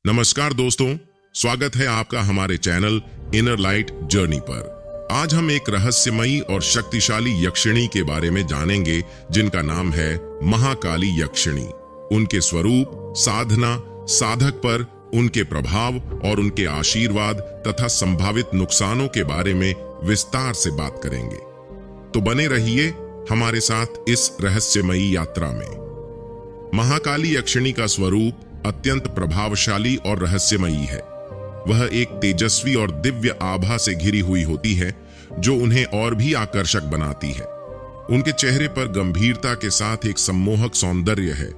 नमस्कार दोस्तों, स्वागत है आपका हमारे चैनल इनर लाइट जर्नी पर। आज हम एक रहस्यमयी और शक्तिशाली यक्षिणी के बारे में जानेंगे जिनका नाम है महाकाली यक्षिणी। उनके स्वरूप, साधना, साधक पर उनके प्रभाव और उनके आशीर्वाद तथा संभावित नुकसानों के बारे में विस्तार से बात करेंगे। तो बने रहिए हमारे साथ इस रहस्यमयी यात्रा में। महाकाली यक्षिणी का स्वरूप अत्यंत प्रभावशाली और रहस्यमयी है। वह एक तेजस्वी और दिव्य आभा से घिरी हुई होती है जो उन्हें और भी आकर्षक बनाती है। उनके चेहरे पर गंभीरता के साथ एक सम्मोहक सौंदर्य है।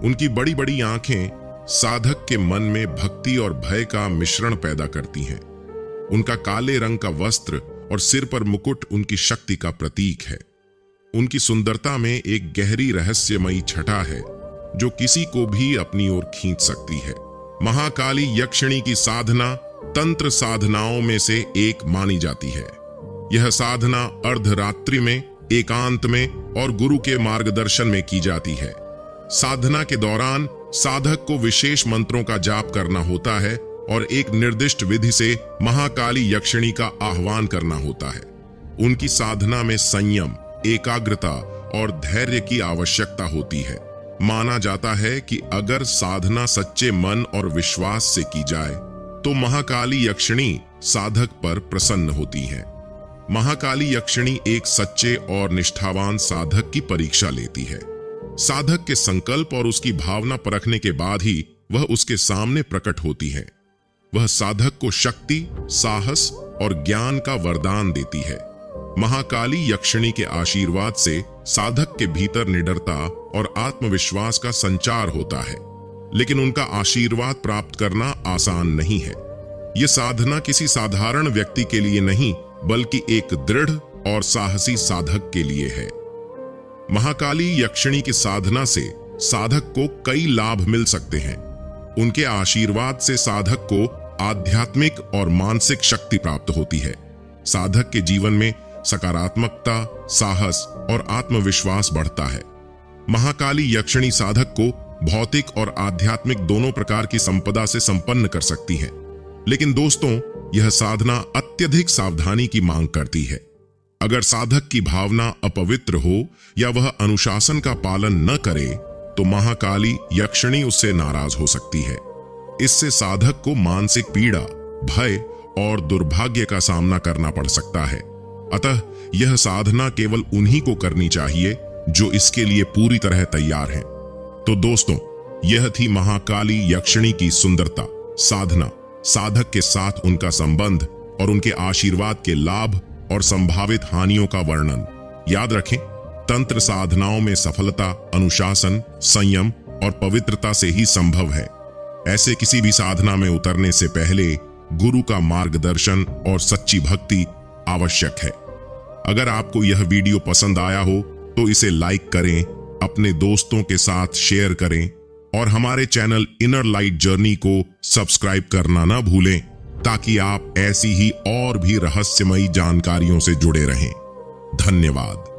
उनकी बड़ी बड़ी आंखें साधक के मन में भक्ति और भय का मिश्रण पैदा करती हैं। उनका काले रंग का वस्त्र और सिर पर मुकुट उनकी शक्ति का प्रतीक है। उनकी सुंदरता में एक गहरी रहस्यमयी छटा है जो किसी को भी अपनी ओर खींच सकती है। महाकाली यक्षिणी की साधना तंत्र साधनाओं में से एक मानी जाती है। यह साधना अर्धरात्रि में, एकांत में और गुरु के मार्गदर्शन में की जाती है। साधना के दौरान साधक को विशेष मंत्रों का जाप करना होता है और एक निर्दिष्ट विधि से महाकाली यक्षिणी का आह्वान करना होता है। उनकी साधना में संयम, एकाग्रता और धैर्य की आवश्यकता होती है। माना जाता है कि अगर साधना सच्चे मन और विश्वास से की जाए तो महाकाली यक्षिणी साधक पर प्रसन्न होती है। महाकाली यक्षिणी एक सच्चे और निष्ठावान साधक की परीक्षा लेती है। साधक के संकल्प और उसकी भावना परखने के बाद ही वह उसके सामने प्रकट होती है। वह साधक को शक्ति, साहस और ज्ञान का वरदान देती है। महाकाली यक्षिणी के आशीर्वाद से साधक के भीतर निडरता और आत्मविश्वास का संचार होता है, लेकिन उनका आशीर्वाद प्राप्त करना आसान नहीं है। यह साधना किसी साधारण व्यक्ति के लिए नहीं, बल्कि एक दृढ़ और साहसी साधक के लिए है। महाकाली यक्षिणी की साधना से साधक को कई लाभ मिल सकते हैं। उनके आशीर्वाद से साधक को आध्यात्मिक और मानसिक शक्ति प्राप्त होती है। साधक के जीवन में सकारात्मकता, साहस और आत्मविश्वास बढ़ता है। महाकाली यक्षिणी साधक को भौतिक और आध्यात्मिक दोनों प्रकार की संपदा से संपन्न कर सकती है। लेकिन दोस्तों, यह साधना अत्यधिक सावधानी की मांग करती है। अगर साधक की भावना अपवित्र हो या वह अनुशासन का पालन न करे तो महाकाली यक्षिणी उससे नाराज हो सकती है। इससे साधक को मानसिक पीड़ा, भय और दुर्भाग्य का सामना करना पड़ सकता है। अतः यह साधना केवल उन्हीं को करनी चाहिए जो इसके लिए पूरी तरह तैयार हैं। तो दोस्तों, यह थी महाकाली यक्षिणी की सुंदरता, साधना, साधक के साथ उनका संबंध और उनके आशीर्वाद के लाभ और संभावित हानियों का वर्णन। याद रखें, तंत्र साधनाओं में सफलता अनुशासन, संयम और पवित्रता से ही संभव है। ऐसे किसी भी साधना में उतरने से पहले गुरु का मार्गदर्शन और सच्ची भक्ति आवश्यक है। अगर आपको यह वीडियो पसंद आया हो तो इसे लाइक करें, अपने दोस्तों के साथ शेयर करें और हमारे चैनल इनर लाइट जर्नी को सब्सक्राइब करना ना भूलें ताकि आप ऐसी ही और भी रहस्यमयी जानकारियों से जुड़े रहें। धन्यवाद।